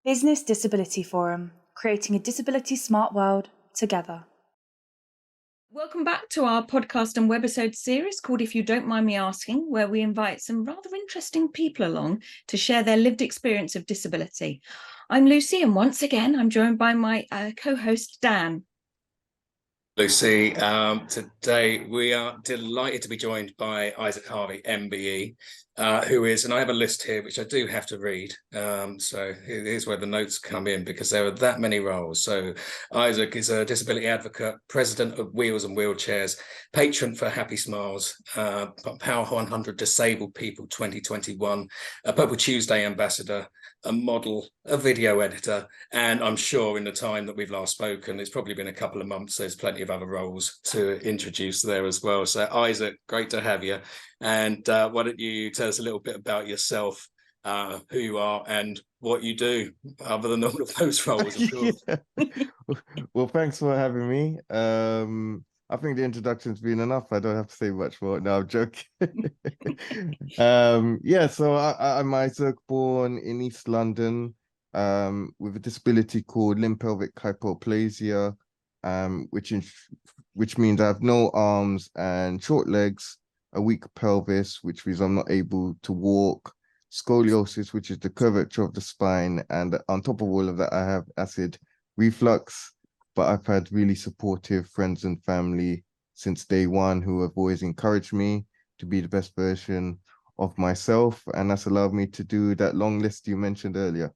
Business Disability Forum, creating a disability smart world together. Welcome back to our podcast and webisode series called If You Don't Mind Me Asking, where we invite some rather interesting people along to share their lived experience of disability. I'm Lucy, and once again, I'm joined by my co-host, Dan. Lucy, today we are delighted to be joined by Isaac Harvey MBE, who is, and I have a list here which I do have to read. So here's where the notes come in because there are that many roles. So Isaac is a disability advocate, president of Wheels and Wheelchairs, patron for Happy Smiles, Power 100 Disabled People 2021, a Purple Tuesday ambassador, a model, a video editor, and I'm sure in the time that we've last spoken, it's probably been a couple of months, there's plenty of other roles to introduce there as well. So Isaac, great to have you. And why don't you tell us a little bit about yourself, who you are and what you do, other than all of those roles, of course. Well, thanks for having me. I think the introduction's been enough. I don't have to say much more. No, I'm joking. So I'm Isaac, born in East London, with a disability called limb pelvic hypoplasia, which means I have no arms and short legs, a weak pelvis, which means I'm not able to walk, scoliosis, which is the curvature of the spine, and on top of all of that, I have acid reflux. But I've had really supportive friends and family since day one who have always encouraged me to be the best version of myself, and that's allowed me to do that long list you mentioned earlier.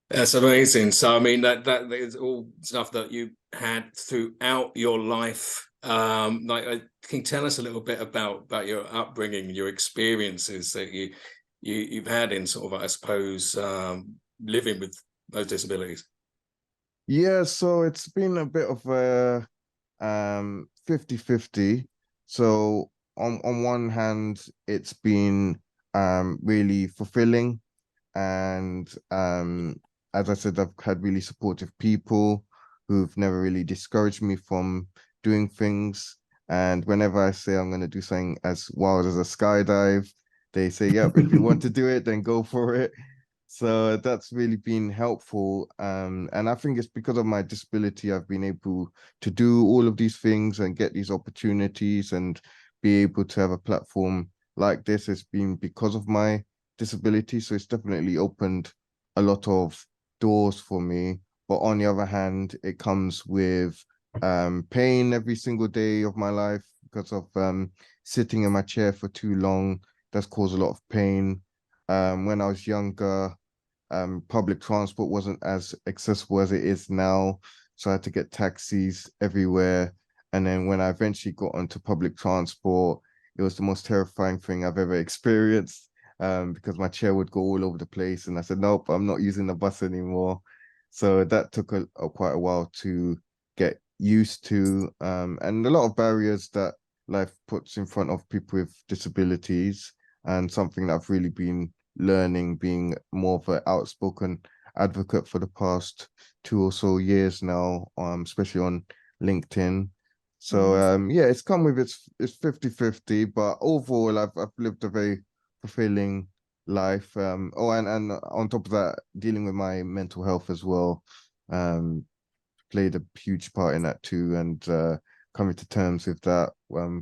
That's amazing. So I mean that is all stuff that you had throughout your life. Can you tell us a little bit about your upbringing, your experiences that you've had in sort of, I suppose, living with those disabilities? Yeah, so it's been a bit of a 50-50. So on one hand, it's been really fulfilling, and as I said, I've had really supportive people who've never really discouraged me from doing things. And whenever I say I'm going to do something as wild as a skydive, they say, yep, if you want to do it, then go for it. So that's really been helpful. And I think it's because of my disability, I've been able to do all of these things and get these opportunities and be able to have a platform like this. It's been because of my disability. So it's definitely opened a lot of doors for me. But on the other hand, it comes with pain every single day of my life because of sitting in my chair for too long. That's caused a lot of pain. When I was younger, public transport wasn't as accessible as it is now, so I had to get taxis everywhere. And then when I eventually got onto public transport, it was the most terrifying thing I've ever experienced, because my chair would go all over the place, and I said, nope, I'm not using the bus anymore. So that took quite a while to get used to, and a lot of barriers that life puts in front of people with disabilities, and something that I've really been learning, being more of an outspoken advocate for the past 2 or so years now, especially on LinkedIn. So it's come with it's 50-50, but overall I've lived a very fulfilling life. And on top of that, dealing with my mental health as well, played a huge part in that too, and coming to terms with that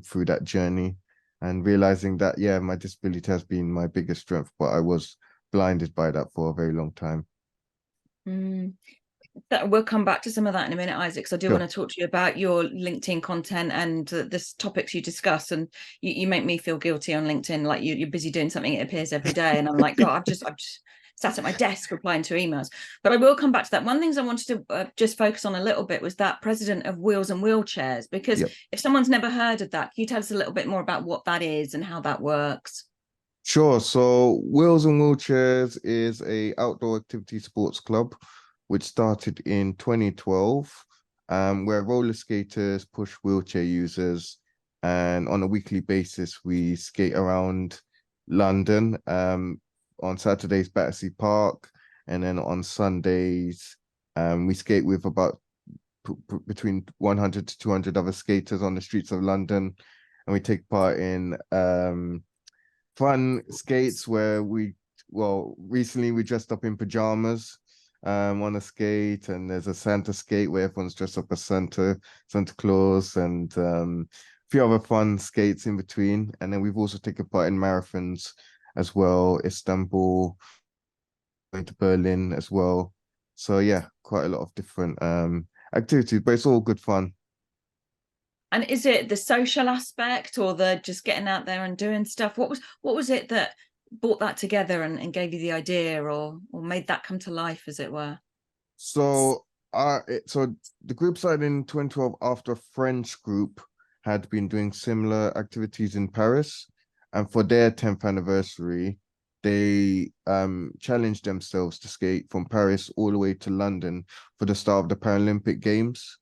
through that journey. And realizing that, yeah, my disability has been my biggest strength, but I was blinded by that for a very long time. We'll come back to some of that in a minute, Isaac, because I do want to talk to you about your LinkedIn content and the topics you discuss. And you make me feel guilty on LinkedIn, like you're busy doing something, it appears every day. And I'm like, God, I've just sat at my desk replying to emails. But I will come back to that. One of the things I wanted to just focus on a little bit was that president of Wheels and Wheelchairs, because if someone's never heard of that, can you tell us a little bit more about what that is and how that works? Sure. So Wheels and Wheelchairs is a outdoor activity sports club, which started in 2012, where roller skaters push wheelchair users. And on a weekly basis, we skate around London. On Saturdays, Battersea Park, and then on Sundays, we skate with about between 100 to 200 other skaters on the streets of London, and we take part in fun skates where we well, recently we dressed up in pajamas on a skate, and there's a Santa skate where everyone's dressed up as Santa Claus, and a few other fun skates in between. And then we've also taken part in marathons as well, Istanbul, going to Berlin as well. So yeah, quite a lot of different activities, but it's all good fun. And is it the social aspect or the just getting out there and doing stuff? What was it that brought that together and gave you the idea, or made that come to life, as it were? So so the group started in 2012 after a French group had been doing similar activities in Paris, and for their 10th anniversary, they challenged themselves to skate from Paris all the way to London for the start of the Paralympic Games.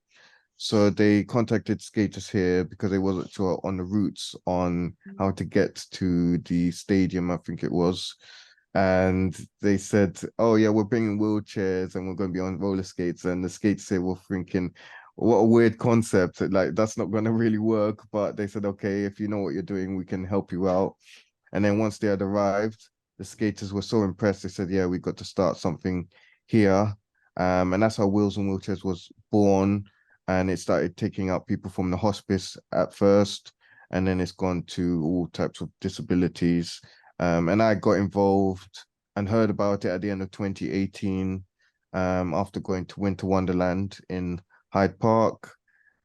So they contacted skaters here because they wasn't sure on the routes on how to get to the stadium, I think it was. And they said, oh yeah, we're bringing wheelchairs and we're going to be on roller skates. And the skaters say, we're thinking, what a weird concept. Like, that's not going to really work. But they said, okay, if you know what you're doing, we can help you out. And then once they had arrived, the skaters were so impressed. They said, yeah, we got to start something here. And that's how Wheels and Wheelchairs was born. And it started taking out people from the hospice at first, and then it's gone to all types of disabilities. And I got involved and heard about it at the end of 2018, after going to Winter Wonderland in Hyde Park.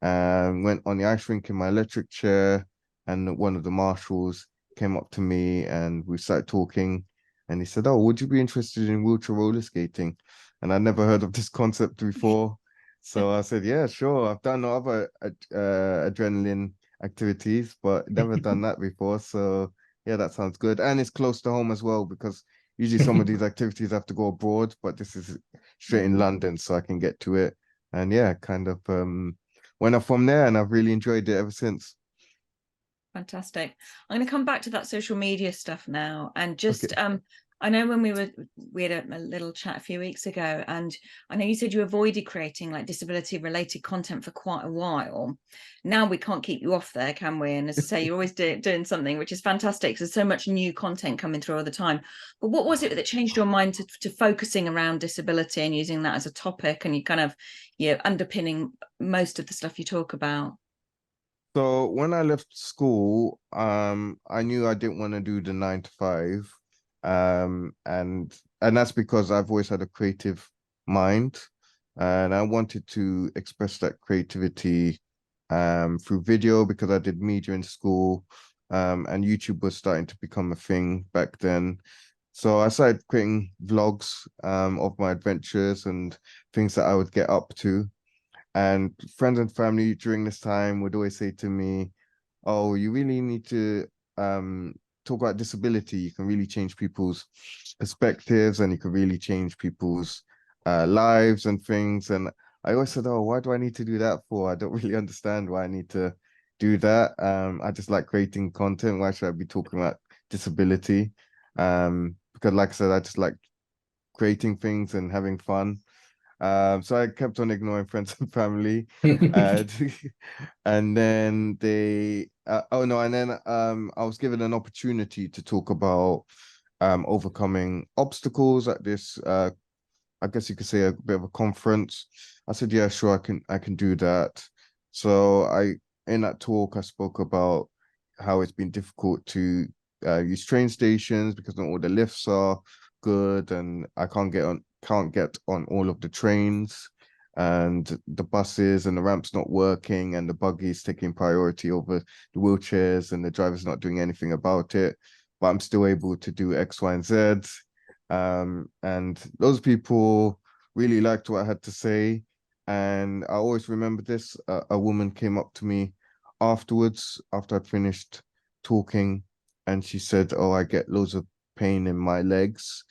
Went on the ice rink in my electric chair, and one of the marshals came up to me and we started talking. And he said, oh, would you be interested in wheelchair roller skating? And I'd never heard of this concept before. So I said, yeah, sure. I've done other adrenaline activities, but never done that before. So yeah, that sounds good. And it's close to home as well, because usually some of these activities have to go abroad, but this is straight in London, so I can get to it. And yeah, kind of went off from there, and I've really enjoyed it ever since. Fantastic. I'm going to come back to that social media stuff now, and just Okay. I know when we had a little chat a few weeks ago, and I know you said you avoided creating like disability related content for quite a while. Now we can't keep you off there, can we? And as I say, you're always doing something, which is fantastic. There's so much new content coming through all the time. But what was it that changed your mind to focusing around disability and using that as a topic, and you kind of, you know, underpinning most of the stuff you talk about? So when I left school, I knew I didn't want to do the 9 to 5. And that's because I've always had a creative mind, and I wanted to express that creativity through video, because I did media in school, and YouTube was starting to become a thing back then. So I started creating vlogs of my adventures and things that I would get up to. And friends and family during this time would always say to me, oh, you really need to talk about disability. You can really change people's perspectives, and you can really change people's lives and things. And I always said, oh, why do I need to do that for? I don't really understand why I need to do that. I just like creating content. Why should I be talking about disability? Because like I said, I just like creating things and having fun. So I kept on ignoring friends and family. And, and then oh no, and then I was given an opportunity to talk about overcoming obstacles at this I guess you could say a bit of a conference. I said, yeah, sure, I can do that. So in that talk I spoke about how it's been difficult to use train stations because not all the lifts are good, and I can't get on all of the trains, and the buses and the ramps not working, and the buggies taking priority over the wheelchairs, and the driver's not doing anything about it, but I'm still able to do X, Y, and Z. And those people really liked what I had to say. And I always remember this. A woman came up to me afterwards, after I'd finished talking, and she said, oh, I get loads of pain in my legs,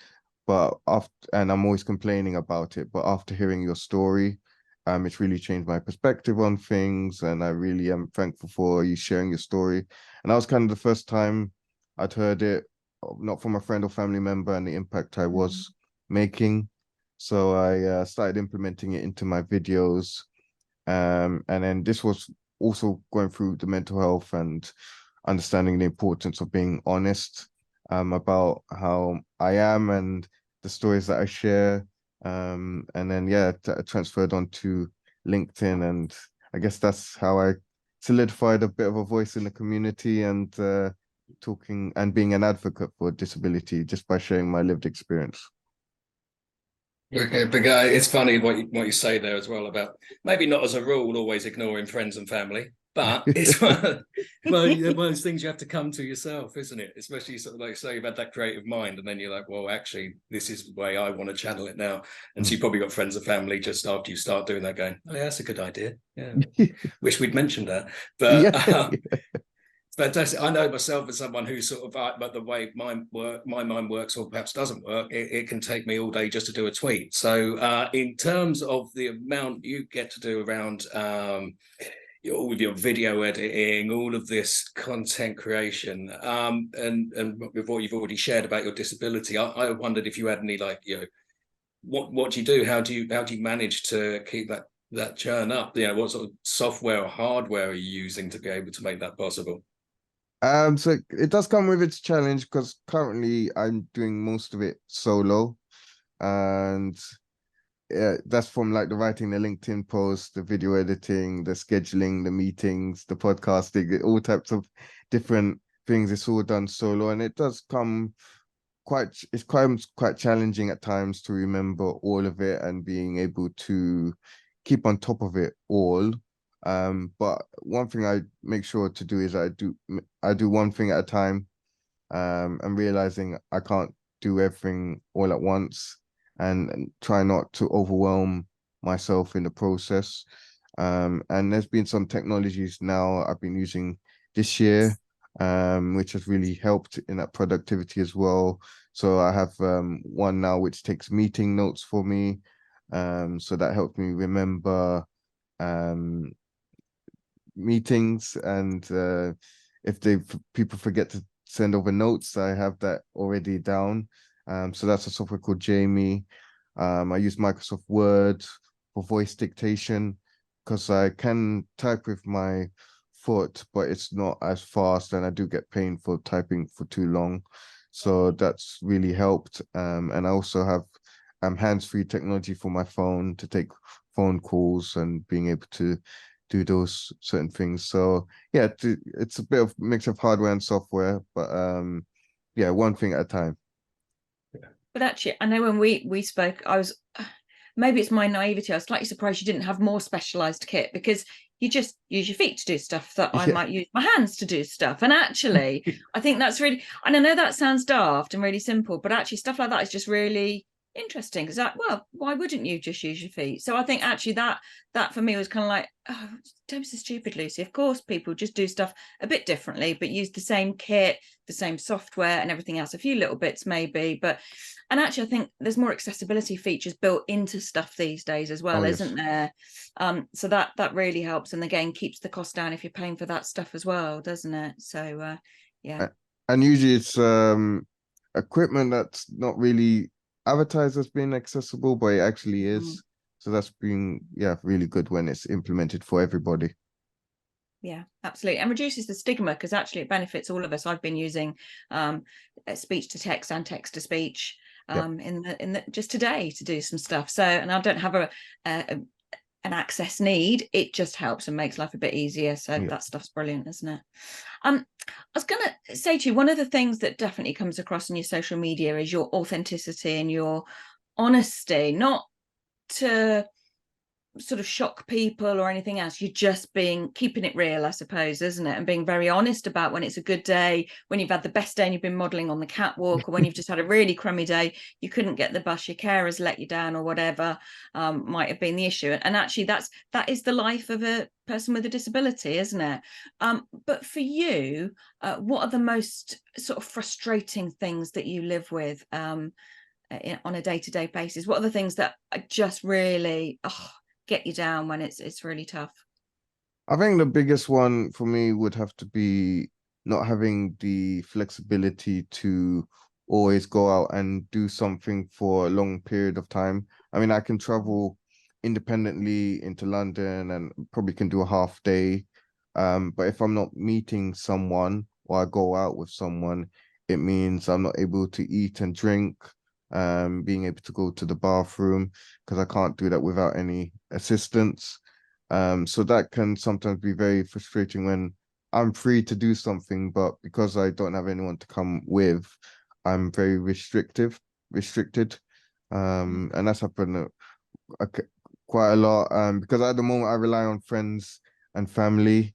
and I'm always complaining about it. But after hearing your story, it's really changed my perspective on things, and I really am thankful for you sharing your story. And that was kind of the first time I'd heard it, not from a friend or family member, and the impact I was making. So I started implementing it into my videos. And then this was also going through the mental health and understanding the importance of being honest about how I am and the stories that I share. And then transferred onto LinkedIn, and I guess that's how I solidified a bit of a voice in the community and talking and being an advocate for disability just by sharing my lived experience. Okay, but it's funny what you say there as well about maybe not as a rule always ignoring friends and family, but it's one of those things you have to come to yourself, isn't it? Especially sort of like say you've had that creative mind, and then you're like, well, actually, this is the way I want to channel it now. And so you probably got friends and family just after you start doing that, going, oh yeah, that's a good idea. Yeah, wish we'd mentioned that, but. Yeah. Fantastic. I know myself as someone who's sort of, but the way my mind works, or perhaps doesn't work, it can take me all day just to do a tweet. So, in terms of the amount you get to do around with your video editing, all of this content creation, and with what you've already shared about your disability, I wondered if you had any what do you do? How do you manage to keep that churn up? What sort of software or hardware are you using to be able to make that possible? So it does come with its challenge because currently I'm doing most of it solo, and that's from like the writing the LinkedIn post, the video editing, the scheduling, the meetings, the podcasting, all types of different things. It's all done solo, and it does come quite challenging at times to remember all of it and being able to keep on top of it all. But one thing I make sure to do is I do one thing at a time, and realizing I can't do everything all at once, and try not to overwhelm myself in the process. And there's been some technologies now I've been using this year, which has really helped in that productivity as well. So I have one now which takes meeting notes for me. So that helps me remember meetings, and if people forget to send over notes, I have that already down. So that's a software called Jamie. I use Microsoft Word for voice dictation because I can type with my foot, but it's not as fast, and I do get pain for typing for too long. So that's really helped. And I also have hands-free technology for my phone to take phone calls and being able to do those certain things. So yeah, it's a bit of mix of hardware and software, but one thing at a time. But actually, I know when we spoke, I was, maybe it's my naivety, I was slightly surprised you didn't have more specialized kit, because you just use your feet to do stuff that I might use my hands to do stuff. And actually, I think that's really, and I know that sounds daft and really simple, but actually stuff like that is just really interesting, because why wouldn't you just use your feet? So I think actually that for me was kind of like, oh, don't be so stupid, Lucy. Of course people just do stuff a bit differently, but use the same kit, the same software and everything else, a few little bits maybe, and actually I think there's more accessibility features built into stuff these days as well, isn't there? So that really helps, and again keeps the cost down if you're paying for that stuff as well, doesn't it? So yeah. And usually it's equipment that's not really advertised as being accessible, but it actually is. So that's been really good when it's implemented for everybody. Yeah, absolutely. And reduces the stigma, because actually it benefits all of us. I've been using speech to text and text to speech in the just today to do some stuff. So, and I don't have an access need. It just helps and makes life a bit easier. So that stuff's brilliant, isn't it? I was going to say to you, one of the things that definitely comes across in your social media is your authenticity and your honesty, not to sort of shock people or anything else. You're just keeping it real, I suppose, isn't it? And being very honest about when it's a good day, when you've had the best day and you've been modeling on the catwalk, or when you've just had a really crummy day, you couldn't get the bus, your carers let you down, or whatever might have been the issue. And actually that is the life of a person with a disability, isn't it? But for you, what are the most sort of frustrating things that you live with on a day-to-day basis? What are the things that are just really get you down when it's really tough? I think the biggest one for me would have to be not having the flexibility to always go out and do something for a long period of time. I mean, I can travel independently into London and probably can do a half day. But if I'm not meeting someone or I go out with someone, it means I'm not able to eat and drink, being able to go to the bathroom, because I can't do that without any assistance. So that can sometimes be very frustrating when I'm free to do something, but because I don't have anyone to come with, I'm very restricted. And that's happened quite a lot. Because at the moment I rely on friends and family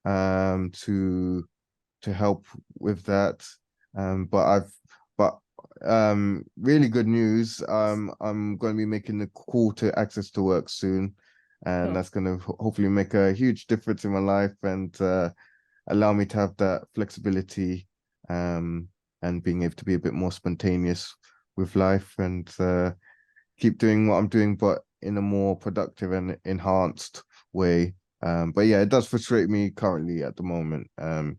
to help with that. But really good news. I'm going to be making the call to access to work soon, and Cool. that's going to hopefully make a huge difference in my life and allow me to have that flexibility, and being able to be a bit more spontaneous with life, and keep doing what I'm doing, but in a more productive and enhanced way. But yeah, it does frustrate me currently at the moment. And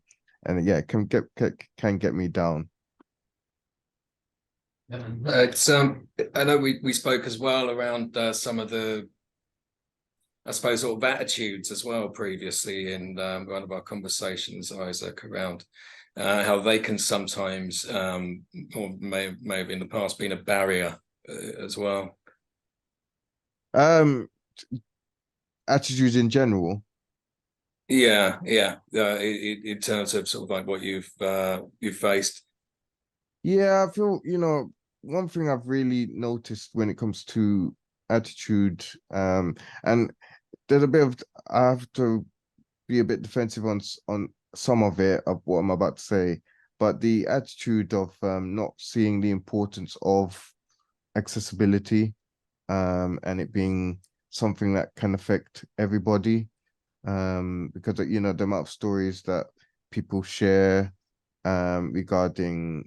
yeah, it can get me down. It's I know we spoke as well around some of the, I suppose, sort of attitudes as well previously in one of our conversations, Isaac, around how they can sometimes, or may have in the past been a barrier as well. Attitudes in general. Yeah. In terms of sort of like what you've faced. Yeah, I feel, one thing I've really noticed when it comes to attitude, and there's a bit of, I have to be a bit defensive on some of it of what I'm about to say, but the attitude of not seeing the importance of accessibility, and it being something that can affect everybody, because the amount of stories that people share regarding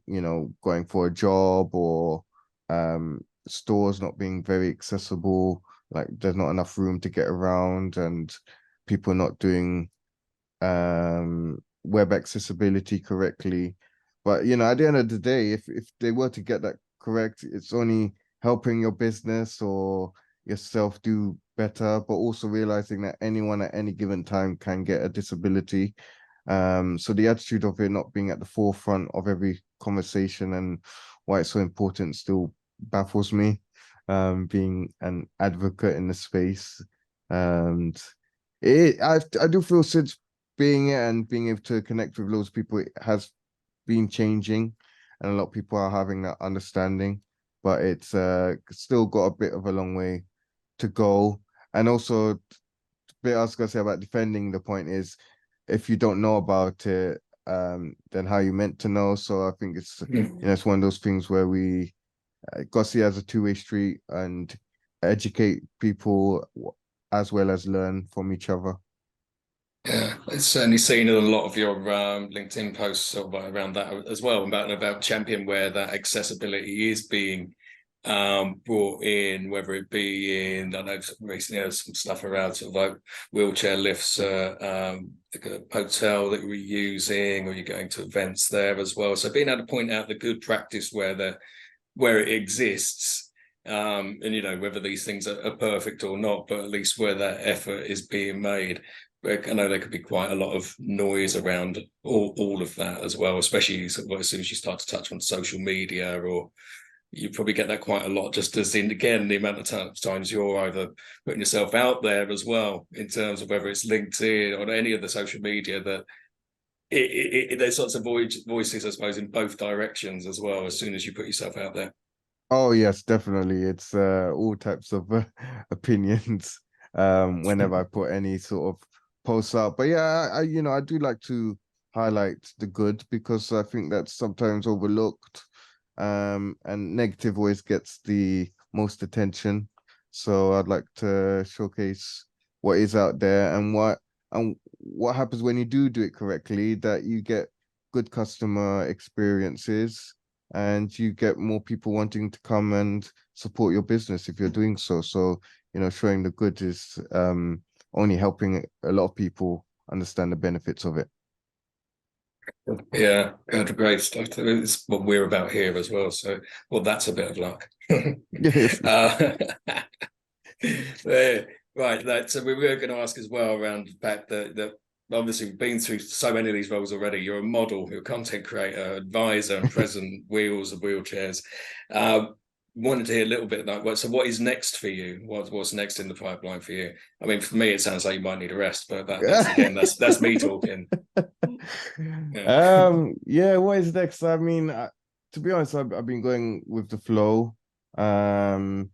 going for a job, or stores not being very accessible, like there's not enough room to get around, and people not doing web accessibility correctly. But at the end of the day, if they were to get that correct, it's only helping your business or yourself do better, but also realizing that anyone at any given time can get a disability. So the attitude of it not being at the forefront of every conversation and why it's so important still baffles me, being an advocate in the space. And I do feel since being it and being able to connect with those people, it has been changing, and a lot of people are having that understanding, but it's still got a bit of a long way to go. And also, the bit I was gonna say about defending the point is, if you don't know about it, then how you meant to know. So I think it's it's one of those things where we got to see it as a two-way street and educate people as well as learn from each other. Yeah, it's certainly seen in a lot of your LinkedIn posts sort of around that as well, about champion where that accessibility is being brought in, whether it be in, I know recently there's some stuff around sort of like wheelchair lifts, like a hotel that you're using, or you're going to events there as well. So being able to point out the good practice where it exists, and whether these things are perfect or not, but at least where that effort is being made. I know there could be quite a lot of noise around all of that as well, especially as soon as you start to touch on social media, or you probably get that quite a lot, just as in, again, the amount of times you're either putting yourself out there as well, in terms of whether it's LinkedIn or any of the social media, that there's lots of voices, I suppose, in both directions as well, as soon as you put yourself out there. Oh yes, definitely. It's all types of opinions whenever I put any sort of posts up. But yeah, I do like to highlight the good, because I think that's sometimes overlooked. And negative always gets the most attention. So I'd like to showcase what is out there, and what happens when you do it correctly, that you get good customer experiences, and you get more people wanting to come and support your business if you're doing so. So, showing the good is only helping a lot of people understand the benefits of it. Yeah, great stuff. It's what we're about here as well. So, well, that's a bit of luck. Yes. Right. So we were going to ask as well around the fact that obviously been through so many of these roles already. You're a model, you're a content creator, advisor, and president, Wheels of Wheelchairs. Wanted to hear a little bit about what. So, what is next for you? What's next in the pipeline for you? I mean, for me, it sounds like you might need a rest, but that's me talking. Yeah. What is next? I mean, to be honest, I've been going with the flow. And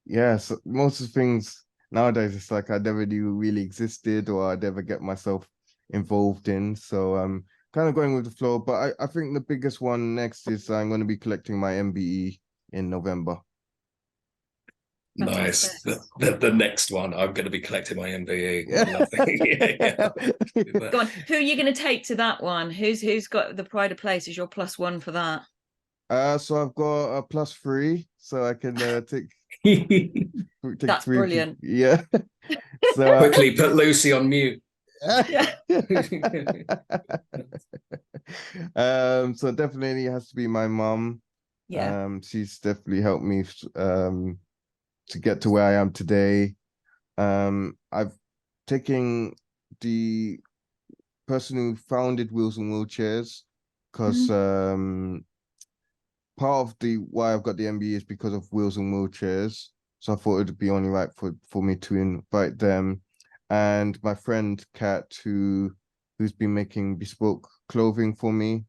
yeah, so most of the things nowadays, it's like I never knew really existed or I'd ever get myself involved in. So I'm kind of going with the flow. But I think the biggest one next is I'm going to be collecting my MBE in November. Nice. The next one, I'm going to be collecting my MBE. Yeah. Go on. Who are you going to take to that one? Who's got the pride of place as your +1 for that? So I've got a +3, so I can take That's 3 brilliant. Yeah. So quickly put Lucy on mute. Yeah. So definitely it has to be my mum. Yeah. She's definitely helped me to get to where I am today. I've taken the person who founded Wheels and Wheelchairs because part of the why I've got the MBE is because of Wheels and Wheelchairs. So I thought it would be only right for me to invite them. And my friend Kat, who's been making bespoke clothing for me,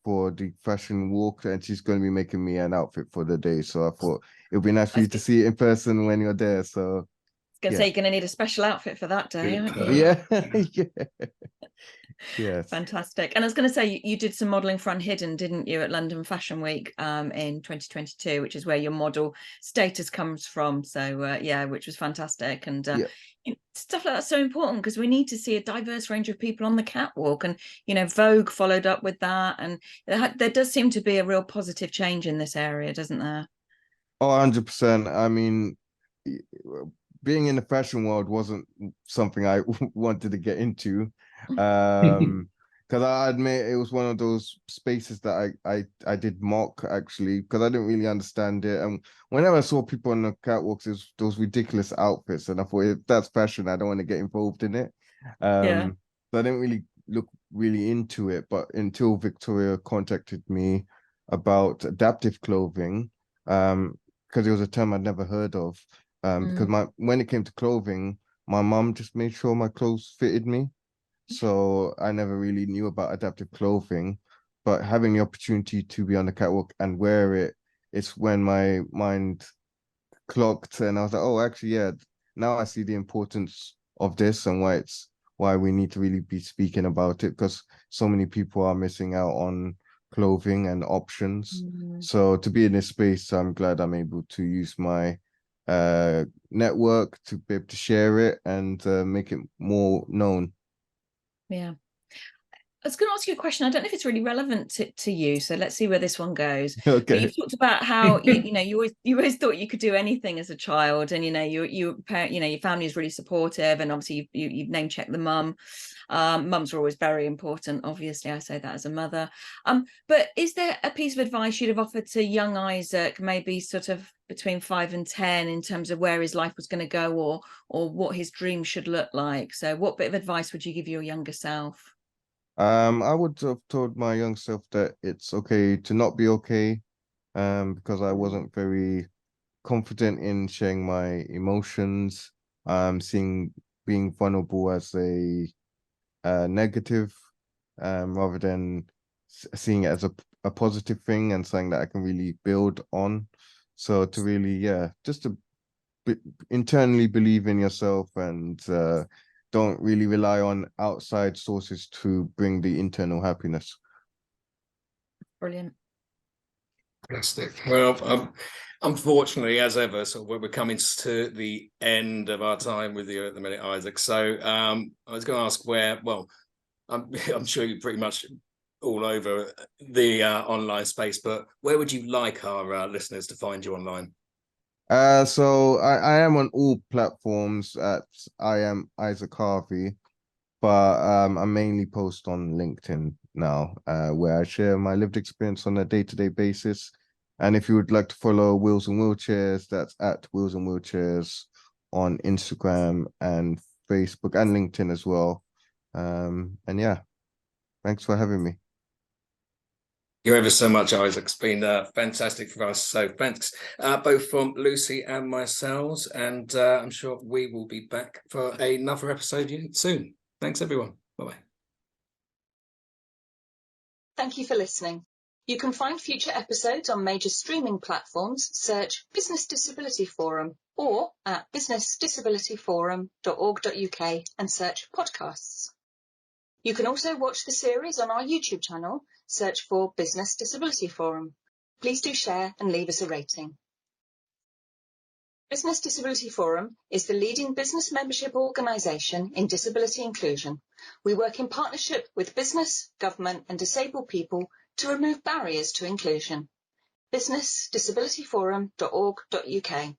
for the fashion walk, and she's going to be making me an outfit for the day. So I thought it would be nice for you to see it in person when you're there. So I was going to say, you're going to need a special outfit for that day, aren't you? Yeah. Yeah. Yes. Fantastic. And I was going to say, you did some modelling for Unhidden, didn't you, at London Fashion Week in 2022, which is where your model status comes from. So yeah, which was fantastic. And stuff like that's so important because we need to see a diverse range of people on the catwalk. And, you know, Vogue followed up with that. And there does seem to be a real positive change in this area, doesn't there? Oh, 100%. I mean, being in the fashion world wasn't something I wanted to get into. Because I admit it was one of those spaces that I did mock, actually, because I didn't really understand it. And whenever I saw people on the catwalks, it was those ridiculous outfits, and I thought, if that's fashion, I don't want to get involved in it. So I didn't really look really into it, but until Victoria contacted me about adaptive clothing, because it was a term I'd never heard of. Because when it came to clothing, my mum just made sure my clothes fitted me. So I never really knew about adaptive clothing, but having the opportunity to be on the catwalk and wear it, it's when my mind clocked and I was like, oh, actually, yeah, now I see the importance of this and why we need to really be speaking about it, because so many people are missing out on clothing and options. So to be in this space, I'm glad I'm able to use my network to be able to share it and make it more known. Yeah. I was going to ask you a question. I don't know if it's really relevant to you, so let's see where this one goes. Okay. But you've talked about how you always thought you could do anything as a child, and your family is really supportive, and obviously you've name checked the mum. Mums are always very important. Obviously, I say that as a mother. But is there a piece of advice you'd have offered to young Isaac, maybe sort of between 5 and 10, in terms of where his life was going to go, or what his dream should look like? So, what bit of advice would you give your younger self? I would have told my young self that it's okay to not be okay, because I wasn't very confident in sharing my emotions, being vulnerable as a negative, rather than seeing it as a positive thing and something that I can really build on. So to really, just to internally believe in yourself and don't really rely on outside sources to bring the internal happiness. Brilliant. Fantastic. Well, unfortunately, as ever, so we're coming to the end of our time with you at the minute, Isaac. So I was going to ask I'm sure you're pretty much all over the online space, but where would you like our listeners to find you online? So I am on all platforms at I am Isaac Harvey, but I mainly post on LinkedIn now, where I share my lived experience on a day-to-day basis. And if you would like to follow Wheels and Wheelchairs, that's at Wheels and Wheelchairs on Instagram and Facebook and LinkedIn as well. And yeah, thanks for having me. You're ever so much, Isaac. It's been fantastic for us. So thanks both from Lucy and myself. And I'm sure we will be back for another episode soon. Thanks, everyone. Bye-bye. Thank you for listening. You can find future episodes on major streaming platforms. Search Business Disability Forum or at businessdisabilityforum.org.uk and search podcasts. You can also watch the series on our YouTube channel. Search for Business Disability Forum. Please do share and leave us a rating. Business Disability Forum is the leading business membership organisation in disability inclusion. We work in partnership with business, government and disabled people to remove barriers to inclusion. businessdisabilityforum.org.uk